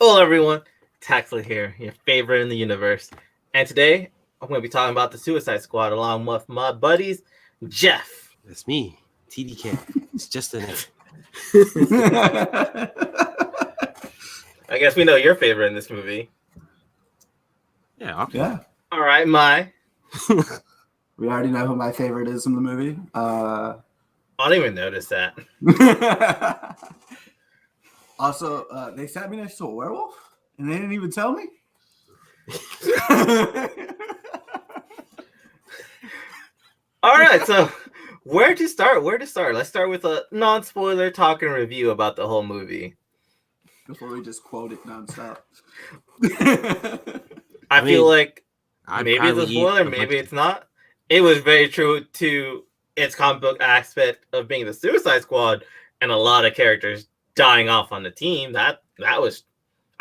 Hello, everyone. It's Haxley here, your favorite in the universe. And today, I'm going to be talking about the Suicide Squad along with my buddies, Geoff. That's me, TDK. It's just a name. I guess we know your favorite in this movie. Yeah, okay. Yeah. All right, Mai. We already know who my favorite is in the movie. I didn't even notice that. Also, they sat me next to a werewolf, and they didn't even tell me. All right, so where to start? Let's start with a non-spoiler talk and review about the whole movie. Before we just quote it nonstop. I feel like I'd maybe it's a spoiler, maybe it's not. It was very true to its comic book aspect of being the Suicide Squad and a lot of characters dying off on the team. That was,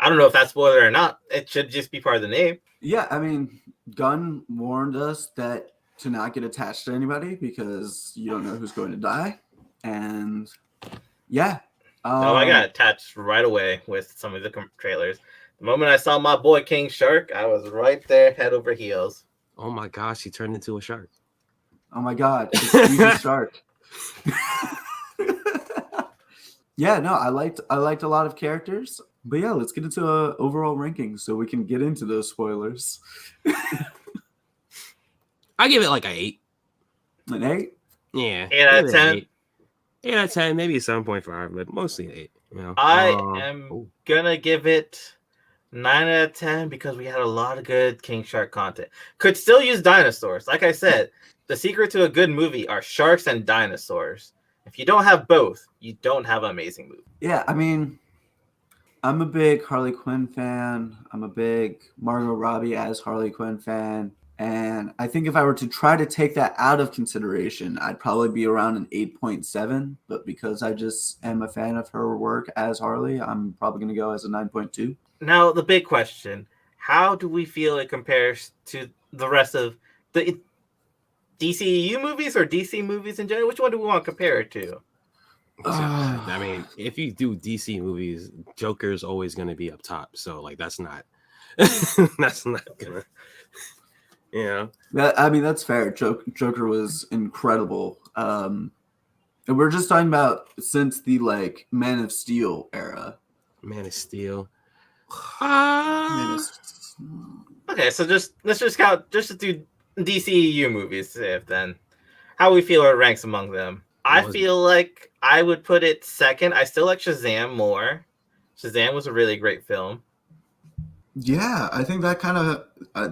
I don't know if that's spoiler or not. It should just be part of the name. Yeah, I mean, Gunn warned us that to not get attached to anybody because you don't know who's going to die. And yeah. I got attached right away with some of the trailers. The moment I saw my boy King Shark, I was right there, head over heels. Oh my gosh, he turned into a shark. Oh my God, it's Stevie Shark. Yeah, no, I liked a lot of characters, but yeah, let's get into overall rankings so we can get into those spoilers. I give it like an 8. An 8? Yeah. 8 out of 10. 8 out of 10, maybe a 7.5, but mostly an 8. You know? I am gonna give it 9 out of 10 because we had a lot of good King Shark content. Could still use dinosaurs. Like I said, the secret to a good movie are sharks and dinosaurs. If you don't have both, you don't have an amazing movie. Yeah, I mean, I'm a big Harley Quinn fan. I'm a big Margot Robbie as Harley Quinn fan. And I think if I were to try to take that out of consideration, I'd probably be around an 8.7. But because I just am a fan of her work as Harley, I'm probably going to go as a 9.2. Now, the big question, how do we feel it compares to the rest of the DCEU movies or DC movies in general? Which one do we want to compare it to? I mean, if you do DC movies, Joker's always going to be up top. So, like, that's not gonna, you know. I mean, that's fair. Joker was incredible. And we're just talking about since the like Man of Steel era. Man of Steel. Okay, so let's just count, just to do DCEU movies, then. How we feel it ranks among them. I feel like I would put it second. I still like Shazam more. Shazam was a really great film. Yeah, I think that kind of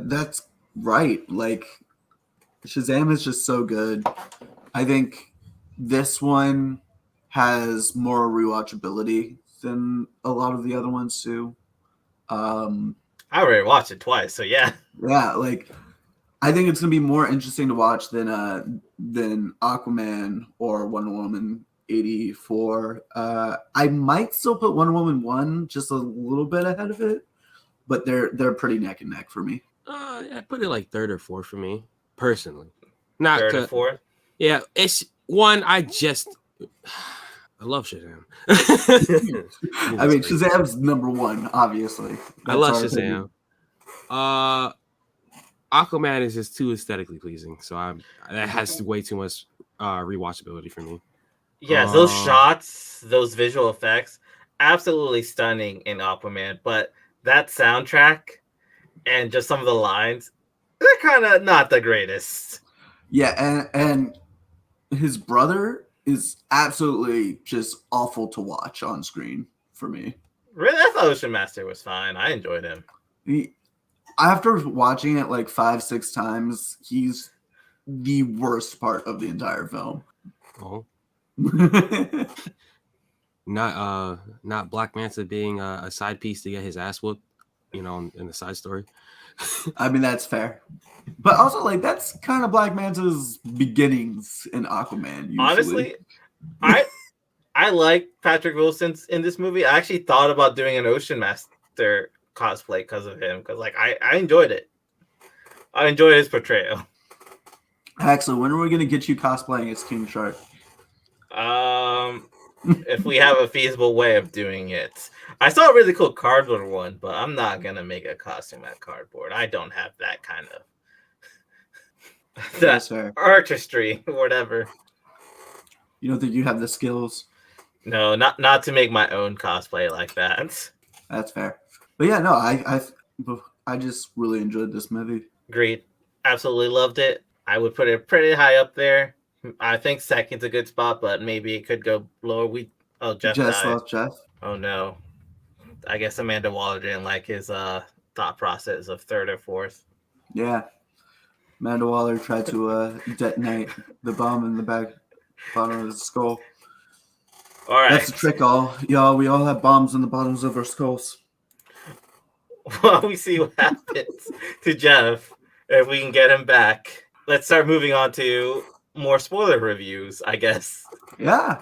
that's right. Like Shazam is just so good. I think this one has more rewatchability than a lot of the other ones too. I already watched it twice, so yeah. Yeah, like I think it's gonna be more interesting to watch than Aquaman or Wonder Woman 84. I might still put Wonder Woman 1 just a little bit ahead of it, but they're pretty neck and neck for me. I put it like third or fourth for me personally. Not third or fourth. Yeah, it's one. I love Shazam. I mean, Shazam's number one, obviously. I love Shazam. Aquaman is just too aesthetically pleasing, so that has way too much rewatchability for me. Yes, those shots, those visual effects, absolutely stunning in Aquaman. But that soundtrack and just some of the lines, they're kind of not the greatest. Yeah, and his brother is absolutely just awful to watch on screen for me. Really? I thought Ocean Master was fine. I enjoyed him. After watching it like 5-6 times, he's the worst part of the entire film. Oh. Not Black Manta being a side piece to get his ass whooped, in the side story. I mean, that's fair. But also, like, that's kind of Black Manta's beginnings in Aquaman, usually. Honestly, I like Patrick Wilson in this movie. I actually thought about doing an Ocean Master cosplay because of him, because like I enjoyed it. I enjoyed his portrayal. Haxley, when are we gonna get you cosplaying as King Shark? If we have a feasible way of doing it. I saw a really cool cardboard one, but I'm not gonna make a costume out of cardboard. I don't have that kind of That's fair. artistry or whatever. You don't think you have the skills? No, not to make my own cosplay like that. That's fair. But yeah, no, I just really enjoyed this movie. Agreed. Absolutely loved it. I would put it pretty high up there. I think second's a good spot, but maybe it could go lower. Jeff Just died. lost Jeff. Oh no. I guess Amanda Waller didn't like his thought process of third or fourth. Yeah. Amanda Waller tried to detonate the bomb in the bottom of his skull. All right. That's the trick, y'all. We all have bombs in the bottoms of our skulls. Well, we see what happens to Jeff if we can get him back. Let's start moving on to more spoiler reviews, I guess. Yeah.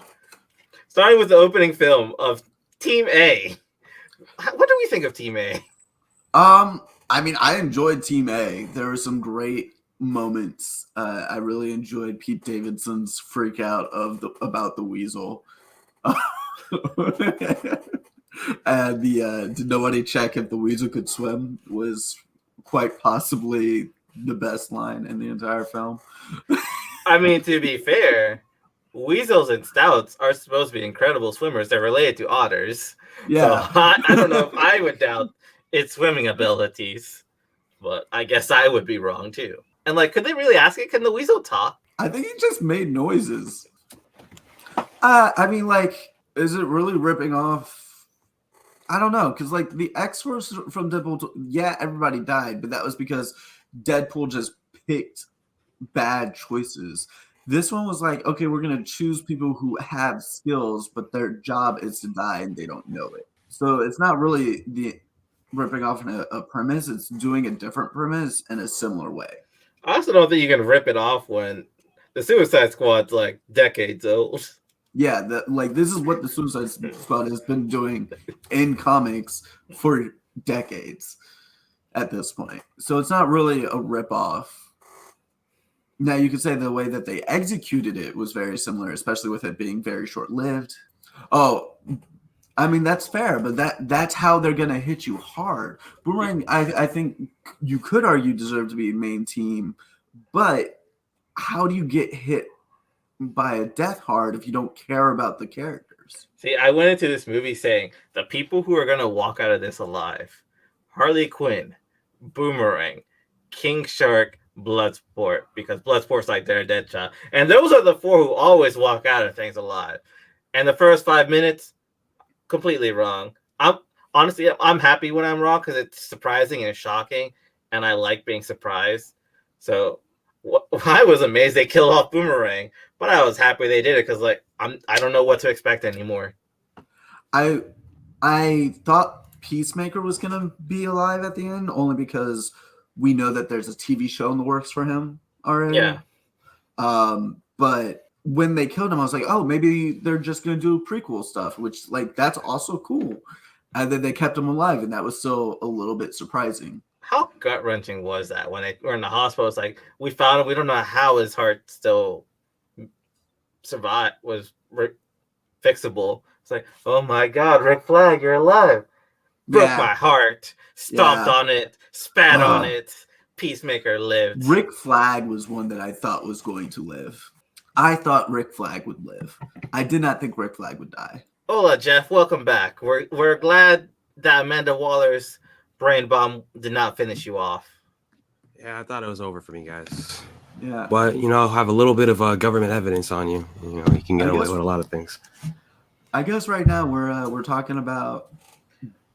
Starting with the opening film of Team A. What do we think of Team A? I mean, I enjoyed Team A. There were some great moments. I really enjoyed Pete Davidson's freak out about the weasel. And did nobody check if the weasel could swim was quite possibly the best line in the entire film. I mean, to be fair, weasels and stouts are supposed to be incredible swimmers. They're related to otters. Yeah. So I don't know if I would doubt its swimming abilities, but I guess I would be wrong too. And like, could they really ask it? Can the weasel talk? I think he just made noises. I mean, like, is it really ripping off? I don't know, because like the X-Force from Deadpool, yeah, everybody died, but that was because Deadpool just picked bad choices. This one was like, okay, we're gonna choose people who have skills, but their job is to die and they don't know it. So it's not really the ripping off a premise; it's doing a different premise in a similar way. I also don't think you can rip it off when the Suicide Squad's like decades old. Yeah, this is what the Suicide Squad has been doing in comics for decades at this point. So it's not really a ripoff. Now, you could say the way that they executed it was very similar, especially with it being very short-lived. Oh, I mean, that's fair, but that's how they're going to hit you hard. Boomerang, I think you could argue deserve to be main team, but how do you get hit by a death hard if you don't care about the characters? See, I went into this movie saying the people who are going to walk out of this alive: Harley Quinn, Boomerang, King Shark, Bloodsport, because Bloodsport's like their dead child. And those are the four who always walk out of things alive. And the first 5 minutes, completely wrong. I'm happy when I'm wrong because it's surprising and shocking, and I like being surprised. So I was amazed they killed off Boomerang, but I was happy they did it because like I don't know what to expect anymore. I thought Peacemaker was gonna be alive at the end only because we know that there's a TV show in the works for him already. Yeah. But when they killed him, I was like, oh, maybe they're just gonna do prequel stuff, which like that's also cool. And then they kept him alive, and that was still a little bit surprising. How gut-wrenching was that when they were in the hospital? It's like, we found him. We don't know how his heart still survived, was fixable. It's like, oh my God, Rick Flag, you're alive. Broke my heart, stomped on it, spat on it. Peacemaker lived. Rick Flag was one that I thought was going to live. I thought Rick Flag would live. I did not think Rick Flag would die. Hola, Jeff. Welcome back. We're glad that Amanda Waller's brain bomb did not finish you off. Yeah, I thought it was over for me, guys. Yeah. But, have a little bit of government evidence on you. You can get away with a lot of things. I guess right now we're talking about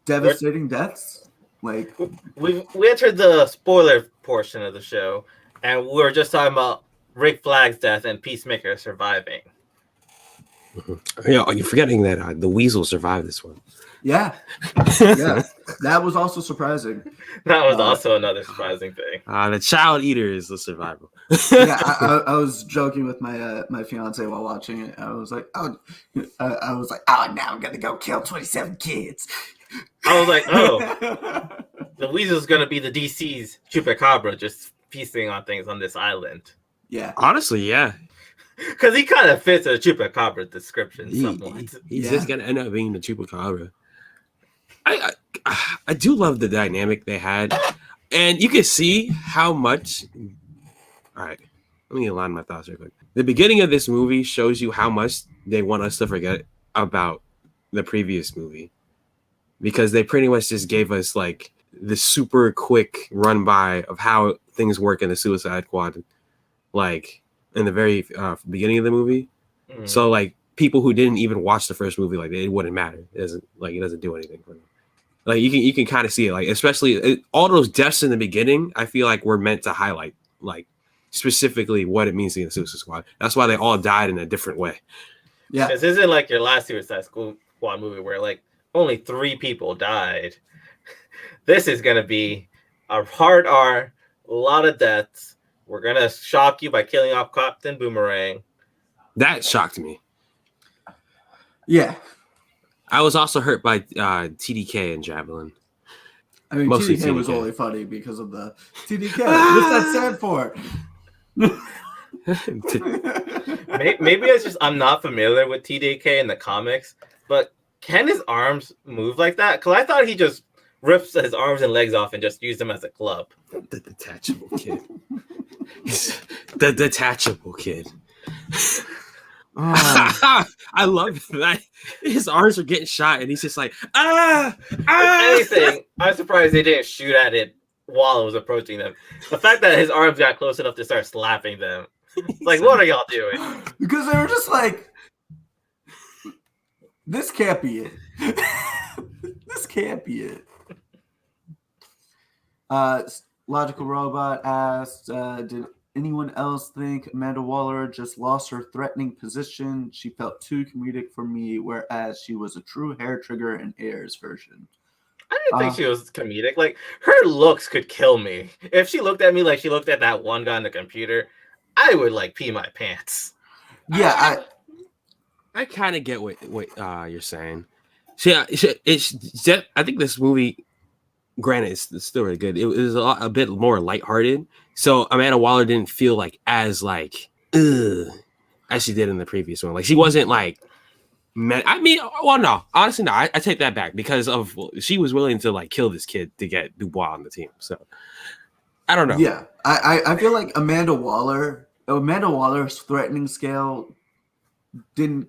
devastating deaths. Like we entered the spoiler portion of the show, and we're just talking about Rick Flag's death and Peacemaker surviving. Yeah, you're forgetting that the Weasel survived this one. Yeah. That was also surprising. That was also another surprising thing. The child eater is the survivor. Yeah, I was joking with my fiance while watching it. I was like, now I'm gonna go kill 27 kids. I was like, the Weasel's gonna be the DC's Chupacabra, just feasting on things on this island. Yeah, honestly, yeah. Because he kind of fits a Chupacabra description somewhat. He's just gonna end up being the Chupacabra. I do love the dynamic they had, and you can see how much. All right, let me align my thoughts real quick. The beginning of this movie shows you how much they want us to forget about the previous movie, because they pretty much just gave us like the super quick run by of how things work in the Suicide Squad, like in the very beginning of the movie. Mm. So like people who didn't even watch the first movie, like it wouldn't matter. It doesn't do anything for them. Like you can kind of see it, like especially all those deaths in the beginning. I feel like we're meant to highlight like specifically what it means to be in the Suicide Squad. That's why they all died in a different way. Yeah, This isn't like your last Suicide Squad movie where like only 3 people died. This is gonna be a hard R, a lot of deaths. We're gonna shock you by killing off Captain Boomerang. That shocked me. yeah. I was also hurt by TDK and Javelin. I mean, Mostly TDK was TDK. only funny because of the TDK. What's that stand for? Maybe it's just I'm not familiar with TDK in the comics, but can his arms move like that? Because I thought he just rips his arms and legs off and just used them as a club. The detachable kid. The detachable kid. Oh, I love that his arms are getting shot and he's just like If anything, I'm surprised they didn't shoot at it while it was approaching them. The fact that his arms got close enough to start slapping them. Like, what are y'all doing? because they were just like, this can't be it. This can't be it. Logical Robot asked, did anyone else think Amanda Waller just lost her threatening position? She felt too comedic for me, whereas she was a true hair trigger in Ayer's version. I didn't think she was comedic. Like, her looks could kill me. If she looked at me like she looked at that one guy on the computer, I would like pee my pants. Yeah, I kind of get what you're saying. I think this movie, granted, it's still really good. It was a bit more lighthearted, so Amanda Waller didn't feel like as like ugh, as she did in the previous one. Like she wasn't like. I mean, well, no, honestly, no. I take that back because she was willing to like kill this kid to get Dubois on the team. So I don't know. Yeah, I feel like Amanda Waller's threatening scale didn't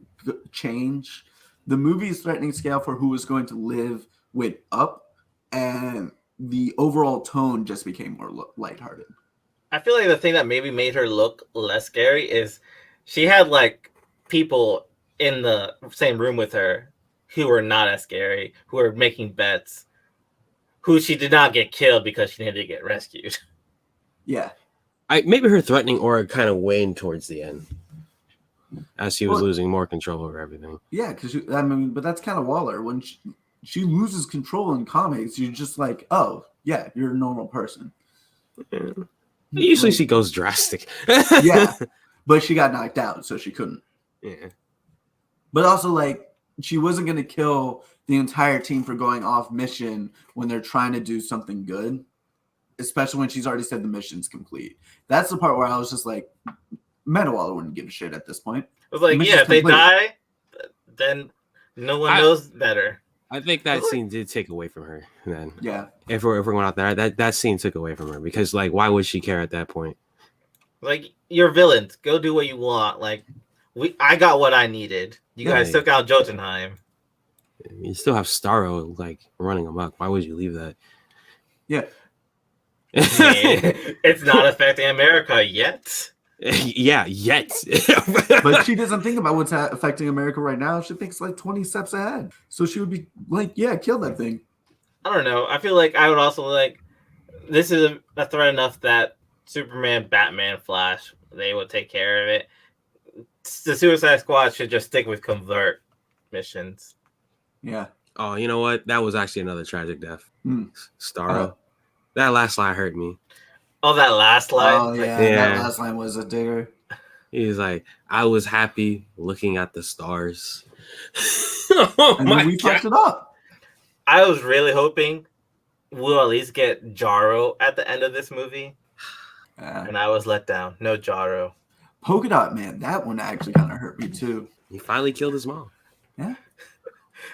change. The movie's threatening scale for who was going to live went up, and the overall tone just became more lighthearted. I feel like the thing that maybe made her look less scary is she had like people in the same room with her who were not as scary, who were making bets, who she did not get killed because she needed to get rescued. Yeah. Maybe her threatening aura kind of waned towards the end as she was losing more control over everything. Yeah, because but that's kind of Waller. When she loses control in comics, you're just like, oh, yeah, you're a normal person. Yeah. Usually she goes drastic. Yeah, but she got knocked out, so she couldn't. Yeah. But also, like, she wasn't going to kill the entire team for going off mission when they're trying to do something good, especially when she's already said the mission's complete. That's the part where I was just like, Amanda Waller wouldn't give a shit at this point. I was like, yeah, if they die, then no one knows better. I think that scene did take away from her. Then, yeah, if we're going out there, that scene took away from her because, like, why would she care at that point? Like, you're villains. Go do what you want. Like, I got what I needed. You guys took out Jotunheim. You still have Starro like running amok. Why would you leave that? Yeah. It's not affecting America yet. Yeah, yet. But she doesn't think about what's affecting America right now. She thinks like 20 steps ahead. So she would be like, yeah, kill that thing. I don't know. I feel like I would also like, this is a threat enough that Superman, Batman, Flash, they will take care of it. The Suicide Squad should just stick with covert missions. Yeah. Oh, you know what? That was actually another tragic death. Starro. That last line hurt me. Oh, that last line? Oh, yeah. That last line was a digger. He's like, I was happy looking at the stars. And then we fucked it up. I was really hoping we'll at least get Jarro at the end of this movie. And I was let down. No Jarro. Polka Dot Man, that one actually kind of hurt me too. He finally killed his mom. Yeah.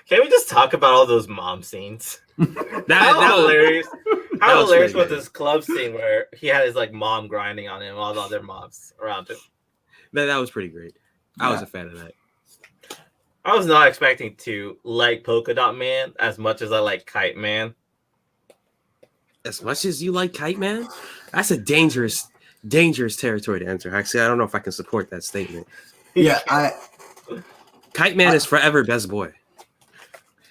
Can we just talk about all those mom scenes? How hilarious! How hilarious was this club scene where he had his like mom grinding on him, all the other moms around him. That was pretty great. I was a fan of that. I was not expecting to like Polka Dot Man as much as I like Kite Man. As much as you like Kite Man? That's a dangerous territory to enter. Actually, I don't know if I can support that statement. Yeah, Kite Man is forever best boy.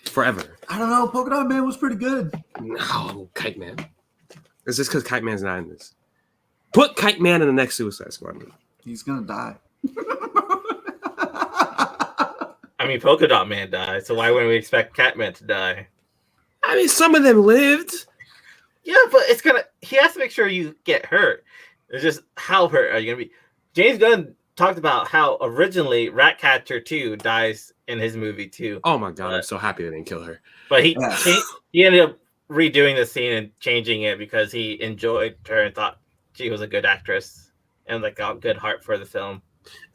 Forever. I don't know. Polka Dot Man was pretty good. No, Kite Man. It's just because Kite Man's not in this. Put Kite Man in the next Suicide Squad movie. He's gonna die. I mean, Polka Dot Man died, so why wouldn't we expect Catman to die? I mean, some of them lived. Yeah, but he has to make sure you get hurt. It's just how hurt are you gonna be? James Gunn talked about how originally Ratcatcher 2 dies in his movie too. Oh my god, I'm so happy they didn't kill her. But he ended up redoing the scene and changing it because he enjoyed her and thought she was a good actress and like got a good heart for the film.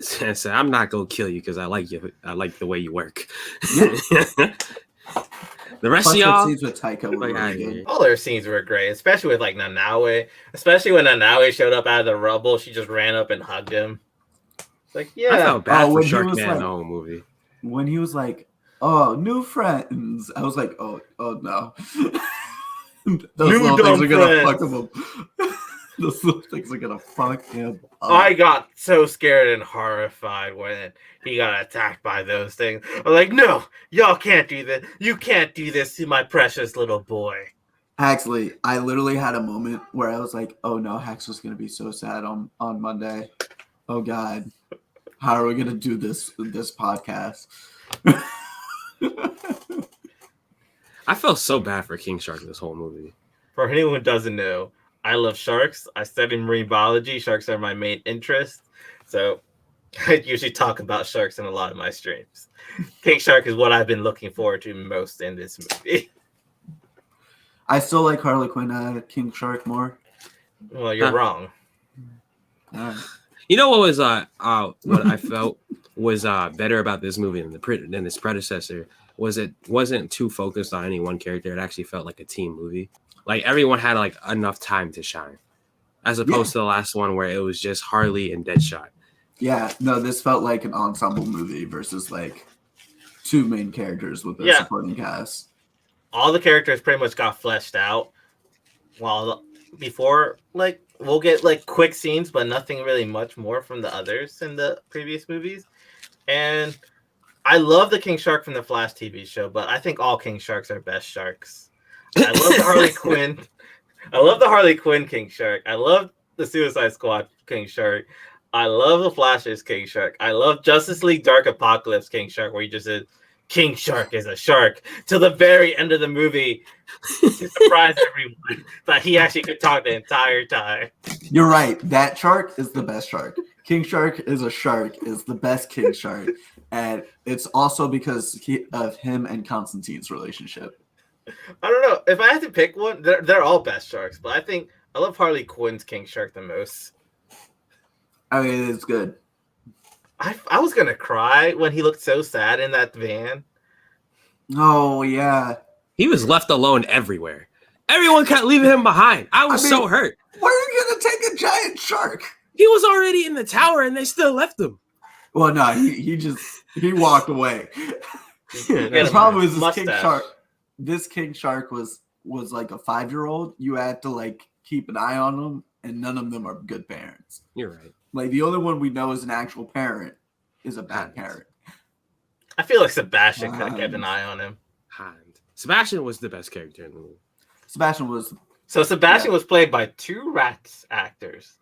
So I'm not gonna kill you because I like you. I like the way you work. The rest of y'all, scenes with Taika were really good. All their scenes were great, especially with like Nanaue. Especially when Nanaue showed up out of the rubble, she just ran up and hugged him. It's like, yeah, I felt bad for when Shark Man the whole movie. When he was like, "Oh, new friends," I was like, "Oh no." Those New little things are gonna friends. fuck him up. Those little things are gonna fuck him up. I got so scared and horrified when he got attacked by those things. I'm like, no, y'all can't do this. You can't do this to my precious little boy. Haxley, I literally had a moment where I was like, "Oh no, Haxley's gonna be so sad on Monday. Oh God, how are we gonna do this podcast?" I felt so bad for King Shark this whole movie. For anyone who doesn't know, I love sharks. I study marine biology. Sharks are my main interest. So I usually talk about sharks in a lot of my streams. King Shark is what I've been looking forward to most in this movie. I still like Harley Quinn King Shark more. Well, you're wrong. You know what was what I felt was better about this movie than its predecessor was it wasn't too focused on any one character. It actually felt like a team movie. Like everyone had like enough time to shine, as opposed to the last one where it was just Harley and Deadshot. Yeah, no, this felt like an ensemble movie versus like two main characters with a supporting cast. All the characters pretty much got fleshed out. While before, like, we'll get like quick scenes, but nothing really much more from the others in the previous movies. And I love the King Shark from the Flash TV show, but I think all King Sharks are best sharks. I love the Harley Quinn. I love the Harley Quinn King Shark. I love the Suicide Squad King Shark. I love the Flash's King Shark. I love Justice League Dark Apocalypse King Shark, where he just said, King Shark is a shark. Till the very end of the movie, to surprise everyone that he actually could talk the entire time. You're right. That shark is the best shark. King Shark is the best King Shark. And it's also because of him and Constantine's relationship. I don't know. If I had to pick one, they're all best sharks. But I think I love Harley Quinn's King Shark the most. I mean, it's good. I was going to cry when he looked so sad in that van. Oh, yeah. He was left alone everywhere. Everyone kept leaving him behind. I was so hurt. Where are you going to take a giant shark? He was already in the tower and they still left him. Well, no, he walked away. The problem is this King Shark was like a 5-year-old. You had to like keep an eye on him, and none of them are good parents. You're right. Like the only one we know is an actual parent is a bad parent. I feel like Sebastian could have kept an eye on him. Sebastian was the best character in the movie. Sebastian was played by 2 Rats actors.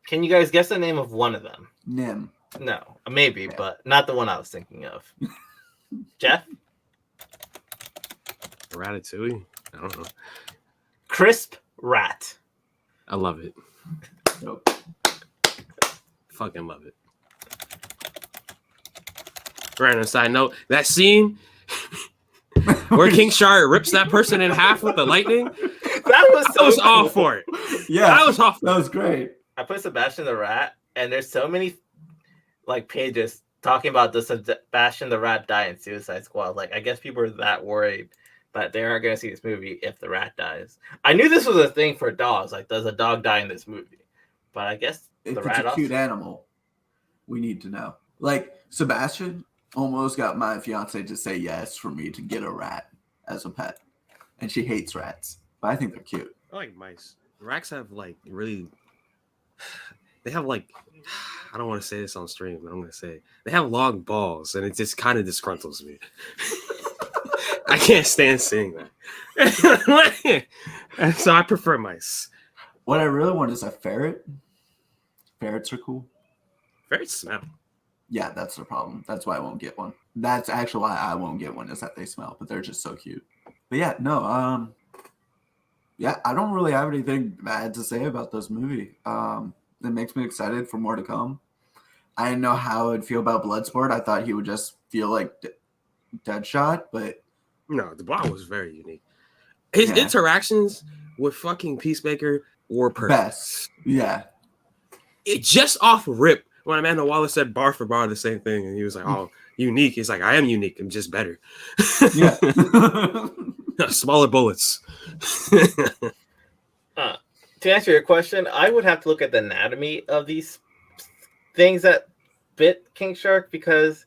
Can you guys guess the name of one of them? Nim. No, maybe, but not the one I was thinking of. Jeff? Ratatouille? I don't know. Crisp Rat. I love it. Nope. Fucking love it. Random side note, that scene where King Shark rips that person in half with the lightning, I was all for it. Yeah, I was off. That was great. I put Sebastian the Rat, and there's so many like pages talking about the Sebastian the Rat die in Suicide Squad. Like, I guess people are that worried that they aren't going to see this movie if the rat dies. I knew this was a thing for dogs. Like, does a dog die in this movie? But I guess If the it's rat a cute also... animal, we need to know. Like, Sebastian almost got my fiance to say yes for me to get a rat as a pet. And she hates rats. But I think they're cute. I like mice. Rats have like really. They have like. I don't want to say this on stream, but I'm going to say it. They have long balls, and it just kind of disgruntles me. I can't stand seeing that. And so I prefer mice. What I really want is a ferret. Ferrets are cool. Ferrets smell. Yeah, that's the problem. That's why I won't get one. That's actually why I won't get one, is that they smell, but they're just so cute. But yeah, no, yeah, I don't really have anything bad to say about this movie. It makes me excited for more to come. I didn't know how I'd feel about Bloodsport. I thought he would just feel like Deadshot, but No, the ball was very unique. His interactions with fucking Peacemaker were perfect. Best. Yeah. It just off rip when Amanda Waller said bar for bar the same thing, and he was like, "Oh, unique." He's like, "I am unique. I'm just better." Yeah. Smaller bullets. To answer your question, I would have to look at the anatomy of these things that bit King Shark, because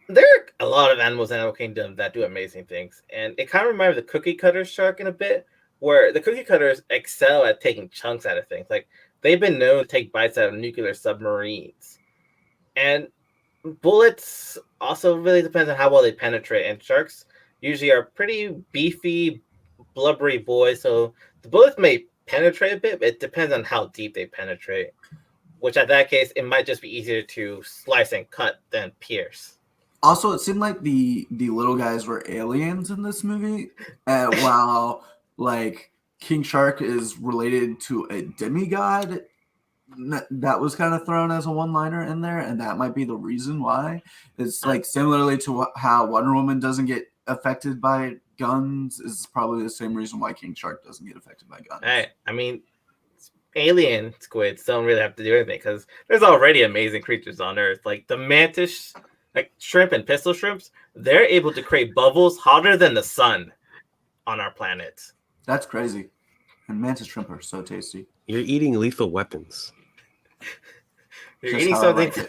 there are a lot of animals in Animal Kingdom that do amazing things. And it kind of reminds me of the cookie cutter shark in a bit, where the cookie cutters excel at taking chunks out of things. Like, they've been known to take bites out of nuclear submarines. And bullets also really depends on how well they penetrate. And sharks usually are pretty beefy, blubbery boys. So the bullets may penetrate a bit, but it depends on how deep they penetrate. Which, at that case, it might just be easier to slice and cut than pierce. Also, it seemed like the little guys were aliens in this movie, while like King Shark is related to a demigod. That was kind of thrown as a one-liner in there, and that might be the reason why. It's like similarly to how Wonder Woman doesn't get affected by guns is probably the same reason why King Shark doesn't get affected by guns. Hey, I mean, alien squids don't really have to do anything because there's already amazing creatures on Earth. Like the mantis, like shrimp and pistol shrimps, they're able to create bubbles hotter than the sun on our planet. That's crazy. And mantis shrimp are so tasty. You're eating lethal weapons. You're Just eating how something.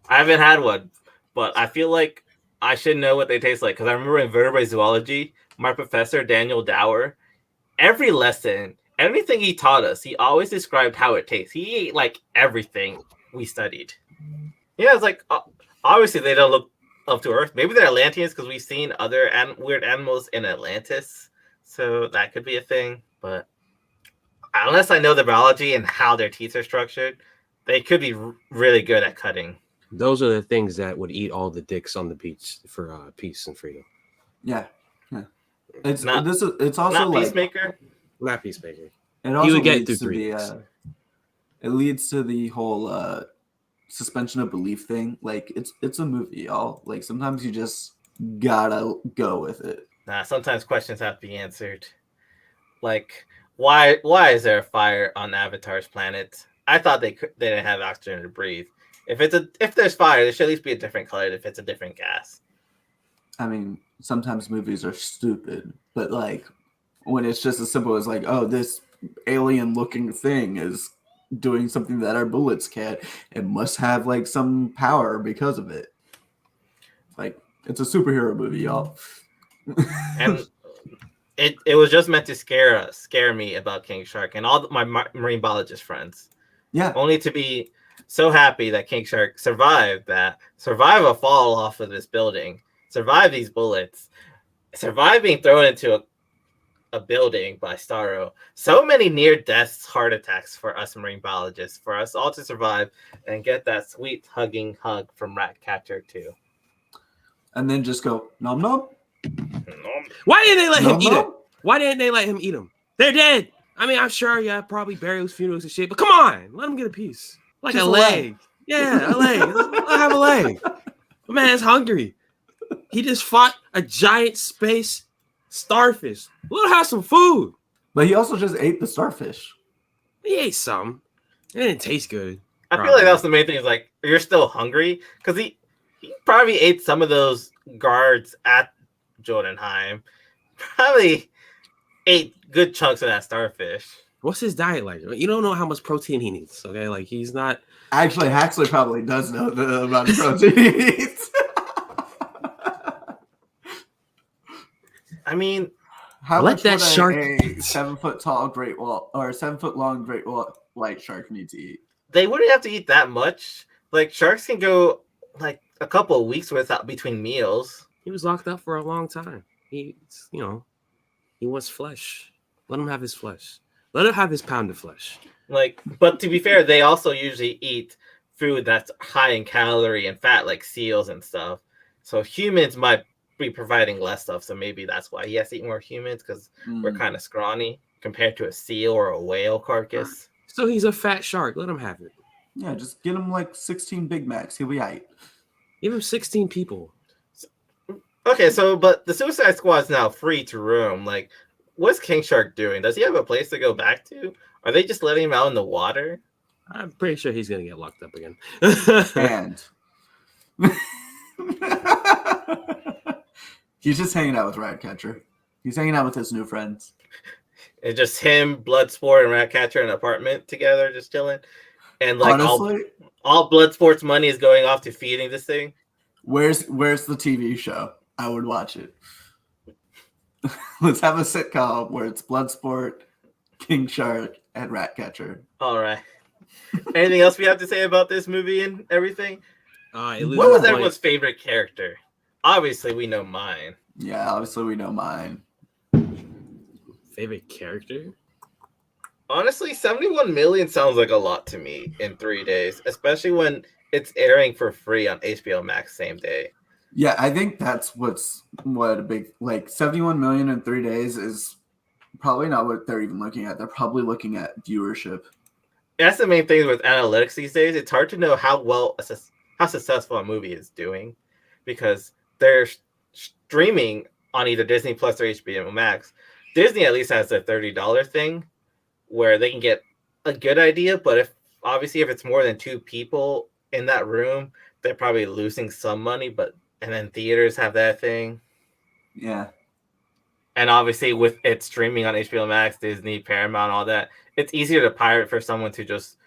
I haven't had one, but I feel like I should know what they taste like because I remember in vertebrate zoology, my professor Daniel Dower, every lesson, everything he taught us, he always described how it tastes. He ate like everything we studied. Yeah, it's like obviously they don't look up to Earth. Maybe they're Atlanteans because we've seen other weird animals in Atlantis, so that could be a thing. But unless I know the biology and how their teeth are structured, they could be really good at cutting. Those are the things that would eat all the dicks on the beach for peace and freedom. Yeah. It's not, it's also not like Peacemaker. Not Peacemaker. It also He would get leads through to 3 weeks. It leads to the whole suspension of belief thing. Like it's a movie, y'all. Like sometimes you just gotta go with it. Sometimes questions have to be answered. Like why is there a fire on Avatar's planet? I thought they didn't have oxygen to breathe. If there's fire, there should at least be a different color if it's a different gas. I mean, sometimes movies are stupid, but like when it's just as simple as like, oh, this alien-looking thing is doing something that our bullets can't, it must have like some power because of it. Like it's a superhero movie, y'all. And it was just meant to scare me about King Shark and all my marine biologist friends. Yeah. Only to be so happy that King Shark survived a fall off of this building, survive these bullets, survive being thrown into a building by Starro. So many near deaths, heart attacks for us marine biologists, for us all to survive and get that sweet hugging hug from Ratcatcher too. And then just go nom nom. Why didn't they let him Nom eat nom? it? Why didn't they let him eat them? They're dead. I mean, I'm sure, yeah, probably burials, funerals, and shit. But come on, let him get a piece, like Just a a leg. leg. Yeah, a leg. Let have a leg. My man's hungry. He just fought a giant space starfish. Let him have some food. But he also just ate the starfish. He ate some. It didn't taste good. I feel like that's the main thing. Is like you're still hungry because he probably ate some of those guards at Jotunheim. Probably ate good chunks of that starfish. What's his diet like? You don't know how much protein he needs. Okay, like he's not. Actually, Haxley probably does know the amount of protein he eats. I mean, how let much that would shark a 7 foot tall great wall or 7 foot long great white shark need to eat? they wouldn't have to eat that much. Like sharks can go like a couple of weeks without between meals. He was locked up for a long time. He wants flesh. Let him have his flesh. Let him have his pound of flesh. Like, but to be fair, they also usually eat food that's high in calorie and fat, like seals and stuff. So humans might be providing less stuff. So maybe that's why he has to eat more humans because we're kind of scrawny compared to a seal or a whale carcass. So he's a fat shark. Let him have it. Yeah, just get him like 16 Big Macs. He'll be aight. Give him 16 people. Okay, so but the Suicide Squad is now free to roam. Like, what's King Shark doing? Does he have a place to go back to? Are they just letting him out in the water? I'm pretty sure he's gonna get locked up again. And he's just hanging out with Ratcatcher. He's hanging out with his new friends. It's just him, Bloodsport, and Ratcatcher in an apartment together, just chilling. And like Honestly, all Bloodsport's money is going off to feeding this thing. where's the TV show? I would watch it. Let's have a sitcom where it's Bloodsport, King Shark, and Ratcatcher. All right. Anything else we have to say about this movie and everything? What What was everyone's favorite character? Obviously, we know mine. Yeah, obviously we know mine. favorite character? Honestly, 71 million sounds like a lot to me in 3 days, especially when it's airing for free on HBO Max same day. Yeah, I think that's what a big, like 71 million in 3 days is probably not what they're even looking at. They're probably looking at viewership. That's the main thing with analytics these days. It's hard to know how successful a movie is doing because they're streaming on either Disney Plus or HBO Max. Disney at least has a $30 thing where they can get a good idea, but if it's more than 2 people in that room, they're probably losing some money. And then theaters have that thing. Yeah. And obviously with it streaming on HBO Max, Disney, Paramount, all that, it's easier to pirate for someone to just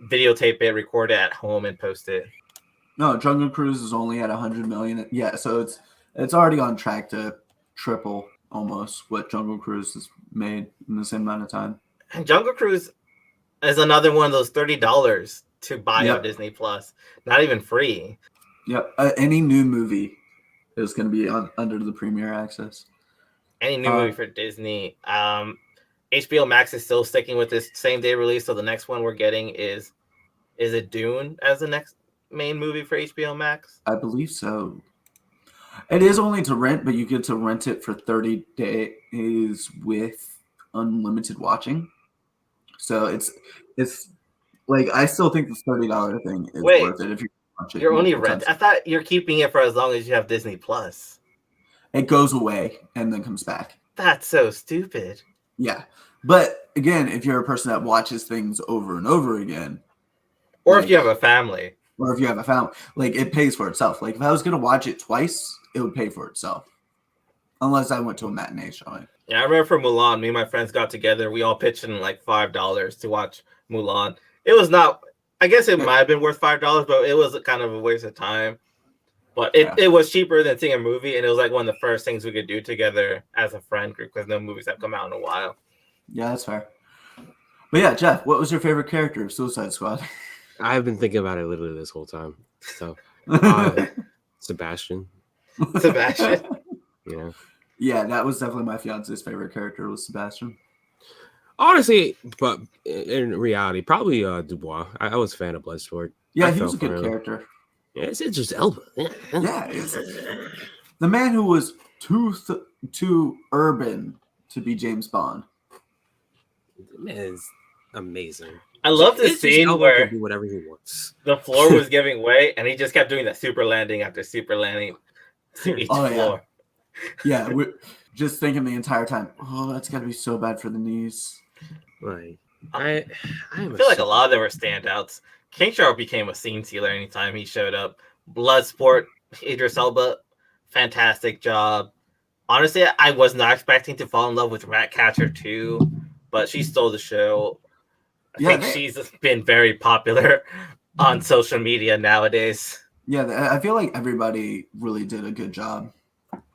videotape it, record it at home, and post it. No, Jungle Cruise is only at 100 million. Yeah, so it's already on track to triple almost what Jungle Cruise has made in the same amount of time. And Jungle Cruise is another one of those $30 to buy on Disney Plus. Not even free. Yep. Any new movie is going to be under the Premier Access. Any new movie for Disney. HBO Max is still sticking with this same day release. So the next one we're getting is it Dune as the next main movie for HBO Max? I believe so. It is only to rent, but you get to rent it for 30 days with unlimited watching. So it's like, I still think the $30 thing is worth it if you watch it. You're only rent. I thought you're keeping it for as long as you have Disney Plus. It goes away and then comes back. That's so stupid. Yeah. But again, if you're a person that watches things over and over again, or if you have a family, like it pays for itself. Like if I was going to watch it twice, it would pay for itself. Unless I went to a matinee showing. Yeah, I remember for Mulan, me and my friends got together. We all pitched in like $5 to watch Mulan. It was not, I guess it might have been worth $5, but it was kind of a waste of time. But it was cheaper than seeing a movie, and it was like one of the first things we could do together as a friend group because no movies have come out in a while. Yeah, that's fair. But yeah, Jeff, what was your favorite character of Suicide Squad? I've been thinking about it literally this whole time. So, Sebastian. Yeah. Yeah, that was definitely my fiance's favorite character was Sebastian. Honestly, but in reality, probably Dubois. I was a fan of Bloodsport. Yeah, he was a good character. Yeah, it's just Elba. Yeah, the man who was too urban to be James Bond. Man is amazing. I love this scene where do whatever he wants. The floor was giving way, and he just kept doing that super landing after super landing to each floor. Yeah, we're just thinking the entire time, oh, that's got to be so bad for the knees. Right. I feel like a lot of them were standouts. King Shark became a scene stealer anytime he showed up. Bloodsport, Idris Elba, fantastic job. Honestly, I was not expecting to fall in love with Ratcatcher 2, but she stole the show. I think she's been very popular on social media nowadays. Yeah, I feel like everybody really did a good job.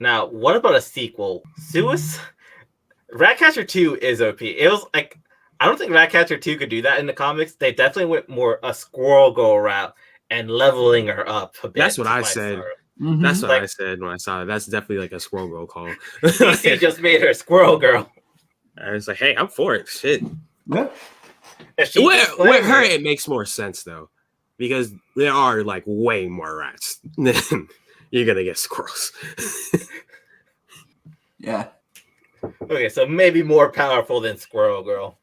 Now, what about a sequel? Ratcatcher 2 is OP. It was like, I don't think Ratcatcher 2 could do that in the comics. They definitely went more a Squirrel Girl route and leveling her up a bit. That's what I said. Mm-hmm. That's what I said when I saw it. That's definitely like a Squirrel Girl call. DC just made her Squirrel Girl. I was like, hey, I'm for it. Shit. Yeah. With her, it makes more sense though, because there are like way more rats than you're gonna get squirrels. Yeah. Okay, so maybe more powerful than Squirrel Girl.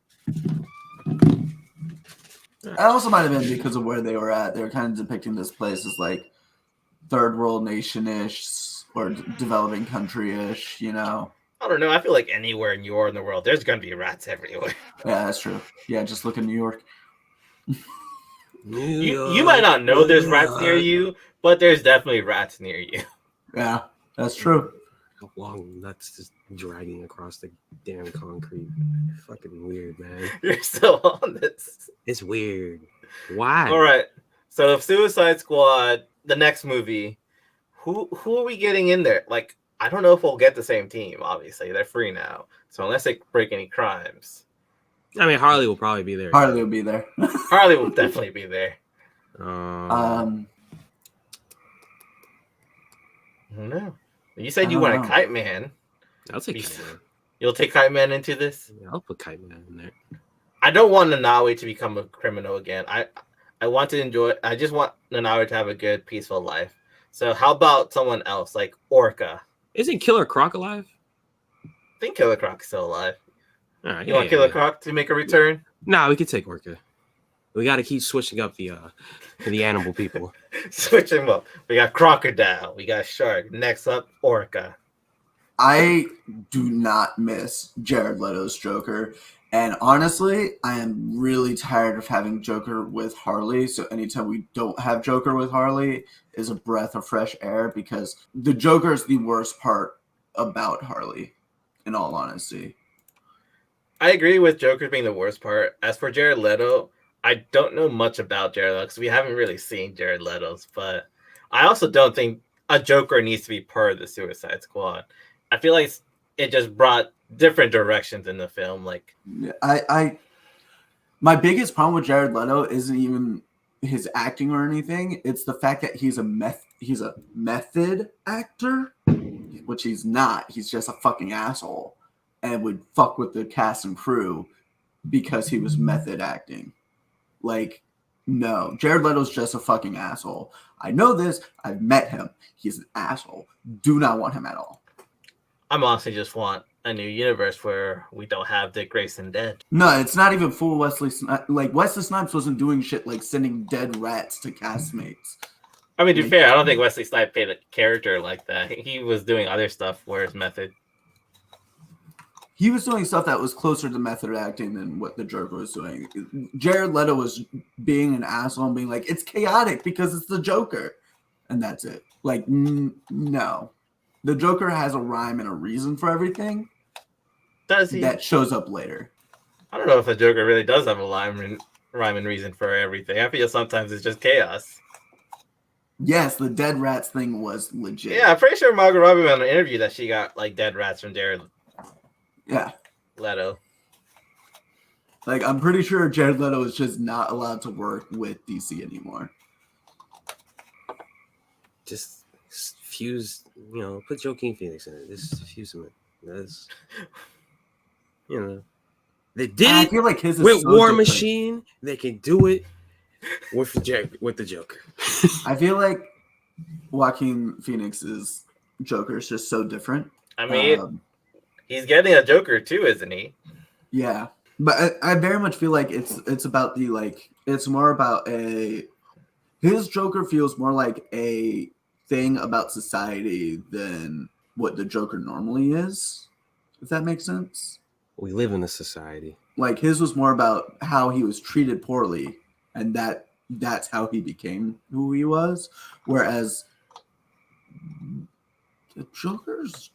It also might have been because of where they were at. They were kind of depicting this place as like third world nation-ish or developing country-ish, you know. I don't know. I feel like anywhere you are in the world, there's gonna be rats everywhere. Yeah, that's true. Yeah, just look at New York. You might not know there's rats near you, but there's definitely rats near you. Yeah, that's true. Long nuts just dragging across the damn concrete. Fucking weird, man. You're still on this. It's weird. Why? All right. So Suicide Squad, the next movie, who are we getting in there? Like, I don't know if we'll get the same team. Obviously, they're free now. So unless they break any crimes, I mean, Harley will probably be there. Harley will be there. Harley will definitely be there. I don't know. You said you want a Kite Man. I'll take Kite Man. You'll take Kite Man into this? Yeah, I'll put Kite Man in there. I don't want Nanaue to become a criminal again. I want to enjoy. I just want Nanaue to have a good, peaceful life. So how about someone else, like Orca? Isn't Killer Croc alive? I think Killer Croc's still alive. All right, you want Killer Croc to make a return? Nah, we could take Orca. We got to keep switching up the animal people. Switching up. We got Crocodile. We got Shark. Next up, Orca. I do not miss Jared Leto's Joker. And honestly, I am really tired of having Joker with Harley. So anytime we don't have Joker with Harley is a breath of fresh air, because the Joker is the worst part about Harley, in all honesty. I agree with Joker being the worst part. As for Jared Leto, I don't know much about Jared Leto because we haven't really seen Jared Leto's, but I also don't think a Joker needs to be part of the Suicide Squad. I feel like it just brought different directions in the film. Like, my biggest problem with Jared Leto isn't even his acting or anything. It's the fact that he's a method actor, which he's not. He's just a fucking asshole and would fuck with the cast and crew because he was method acting. Like, no, Jared Leto's just a fucking asshole. I know this. I've met him. He's an asshole. Do not want him at all. I'm honestly just want a new universe where we don't have Dick Grayson dead. No, it's not even full Wesley Snipes. Like, Wesley Snipes wasn't doing shit like sending dead rats to castmates. I mean, to be fair, I don't think Wesley Snipes played a character like that. He was doing other stuff where his method. He was doing stuff that was closer to method acting than what the Joker was doing. Jared Leto was being an asshole and being like, it's chaotic because it's the Joker. And that's it. Like, no. The Joker has a rhyme and a reason for everything. Does he? That shows up later. I don't know if the Joker really does have a rhyme and reason for everything. I feel sometimes it's just chaos. Yes, the dead rats thing was legit. Yeah, I'm pretty sure Margot Robbie went on an interview that she got like dead rats from Jared Leto. Like, I'm pretty sure Jared Leto is just not allowed to work with DC anymore. Just fuse, put Joaquin Phoenix in it. Just fuse him in. That's, they did it. I feel like his is with so War different. Machine. They can do it with the Joker. I feel like Joaquin Phoenix's Joker is just so different. I mean, he's getting a Joker too, isn't he? Yeah, but I very much feel like it's about it's more about his Joker feels more like a thing about society than what the Joker normally is, if that makes sense. We live in a society. Like his was more about how he was treated poorly, and that's how he became who he was. Whereas the Joker's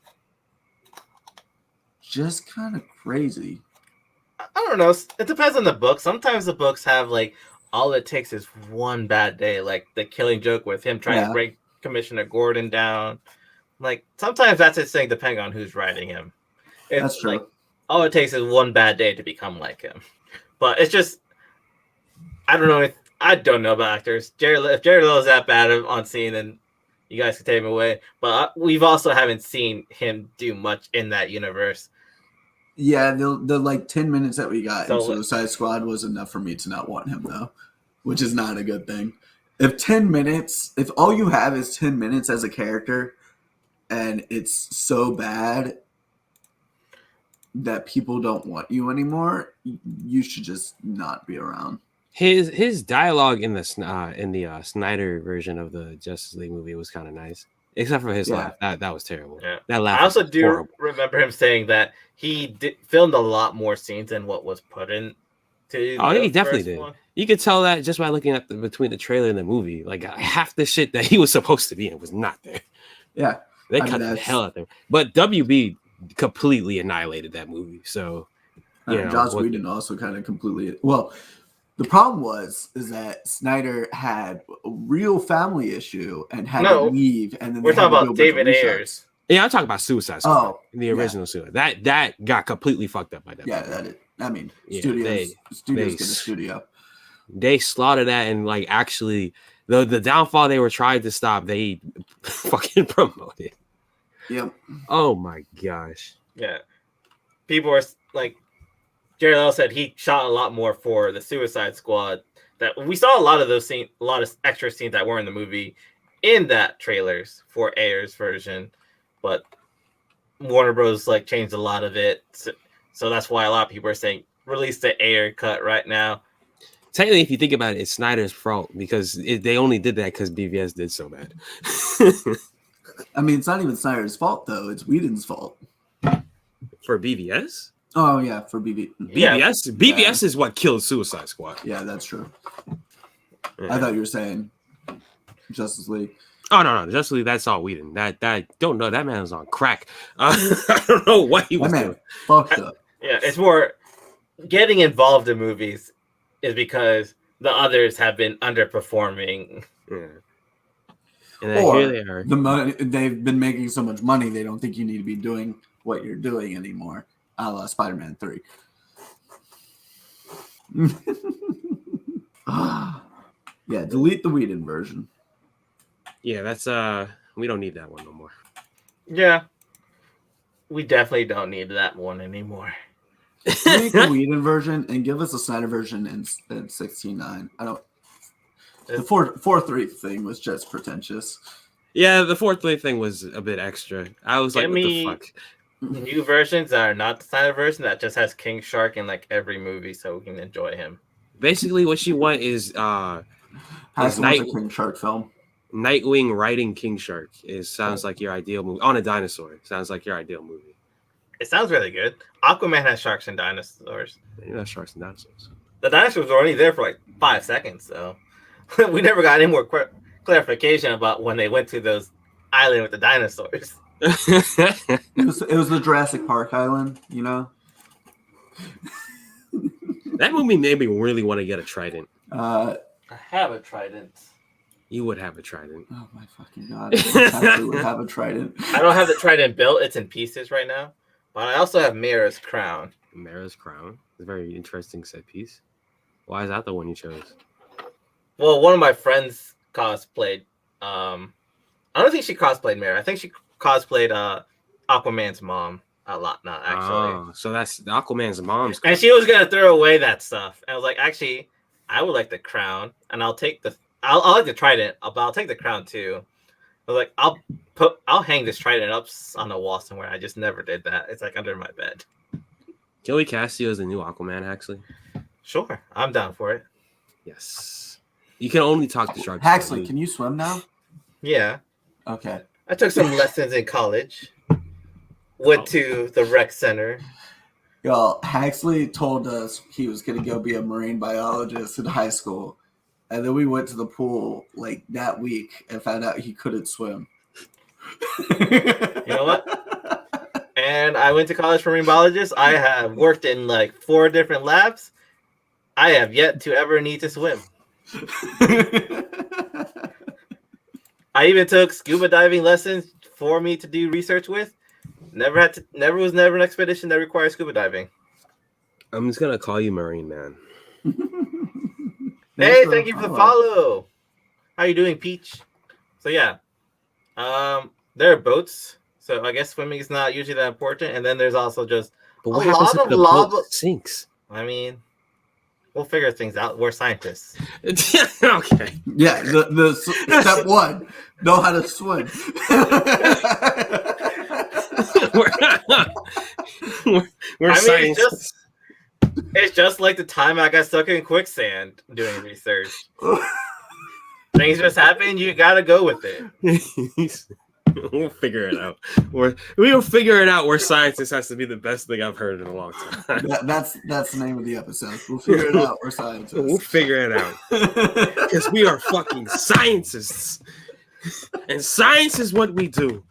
just kind of crazy. I don't know. It depends on the book. Sometimes the books have like all it takes is one bad day, like the Killing Joke with him trying to break Commissioner Gordon down. Like sometimes that's his thing, depending on who's writing him. It's That's true. Like all it takes is one bad day to become like him. But it's just I don't know. I don't know about actors. If Jared Leto's that bad on scene, then you guys can take him away. But we've also haven't seen him do much in that universe. Yeah, the like 10 minutes that we got in Suicide Squad was enough for me to not want him though, which is not a good thing. If all you have is 10 minutes as a character and it's so bad that people don't want you anymore, you should just not be around. His dialogue in the Snyder version of the Justice League movie was kind of nice, except for his laugh. That was terrible. Yeah. That laugh. I also do remember him saying that he filmed a lot more scenes than what was put in. He definitely did. One. You could tell that just by looking at between the trailer and the movie. Like half the shit that he was supposed to be in was not there. Yeah, they cut the hell out of him. But WB completely annihilated that movie. So, Joss Whedon also kind of completely. Well, the problem is that Snyder had a real family issue and had to leave, and then we're talking about David Ayers. Yeah, I'm talking about Suicide Squad. The original Suicide. That got completely fucked up by that. Yeah, studios get a studio. They slaughtered that, and like actually, the downfall they were trying to stop, they fucking promoted. Yep. Oh my gosh. Yeah. People are like, Jared Leto said he shot a lot more for the Suicide Squad. That we saw a lot of those scenes, a lot of extra scenes that were in the movie, in that trailers for Ayers version, but Warner Bros. Like changed a lot of it, so that's why a lot of people are saying release the Ayer cut right now. Technically, if you think about it, it's Snyder's fault because they only did that because BVS did so bad. I mean, it's not even Snyder's fault though; it's Whedon's fault. For BVS? Oh yeah, for BVS. BVS is what killed Suicide Squad. Yeah, that's true. Yeah. I thought you were saying Justice League. Oh no, Justice League. That's all Whedon. That don't know. That man was on crack. I don't know what he was doing. Fucked up. Yeah, it's more getting involved in movies is because the others have been underperforming. Yeah. And here they are. The money, they've been making so much money, they don't think you need to be doing what you're doing anymore. A la Spider-Man 3. Yeah, delete the Whedon version. Yeah, that's we don't need that one no more. Yeah. We definitely don't need that one anymore. Delete the Whedon version and give us a Snyder version in 16:9. I don't. The 4-3 thing was just pretentious. Yeah, the 4-3 thing was a bit extra. I was like, what the fuck? New versions that are not the Snyder version that just has King Shark in like every movie so we can enjoy him. Basically, what you want is King Shark film. Nightwing riding King Shark sounds like your ideal movie. On a dinosaur. Sounds like your ideal movie. It sounds really good. Aquaman has sharks and dinosaurs. You have sharks and dinosaurs. The dinosaurs were only there for like 5 seconds, so we never got any more clarification about when they went to those island with the dinosaurs. It was the Jurassic Park island, you know. That movie made me really want to get a trident. I have a trident. You would have a trident. Oh my fucking god! I would have a trident. I don't have the trident built; it's in pieces right now. But I also have Mara's crown. Mara's crown is a very interesting set piece. Why is that the one you chose? Well, one of my friends cosplayed. I don't think she cosplayed Mara. I think she cosplayed Aquaman's mom a lot. Not actually. Oh, so that's Aquaman's mom's crown. And she was gonna throw away that stuff. And I was like, actually, I would like the crown, and I'll take I'll like the trident, but I'll take the crown too. I was like, I'll hang this trident up on the wall somewhere. I just never did that. It's like under my bed. Can we cast you as the new Aquaman, Haxley? Sure, I'm down for it. Yes. You can only talk to sharks. Haxley, can you swim now? Yeah. Okay. I took some lessons in college. Went to the rec center. Y'all, Haxley told us he was going to go be a marine biologist in high school. And then we went to the pool like that week and found out he couldn't swim. You know what? And I went to college for marine biologist. I have worked in like 4 different labs. I have yet to ever need to swim. I even took scuba diving lessons for me to do research with. Never was an expedition that requires scuba diving. I'm just gonna call you Marine Man. Hey, thank you for the follow. How you doing, Peach? So yeah, there are boats. So I guess swimming is not usually that important. And then there's also just But what a happens lot if of the lava boat sinks? I mean, we'll figure things out. We're scientists. Okay. Yeah, the step 1, know how to swim. we're I mean, scientists. it's just like the time I got stuck in quicksand doing research. Things just happen. You gotta go with it. We'll figure it out. We'll figure it out. Where scientists has to be the best thing I've heard in a long time. That's the name of the episode. We'll figure it out. We're scientists. We'll figure it out because we are fucking scientists, and science is what we do.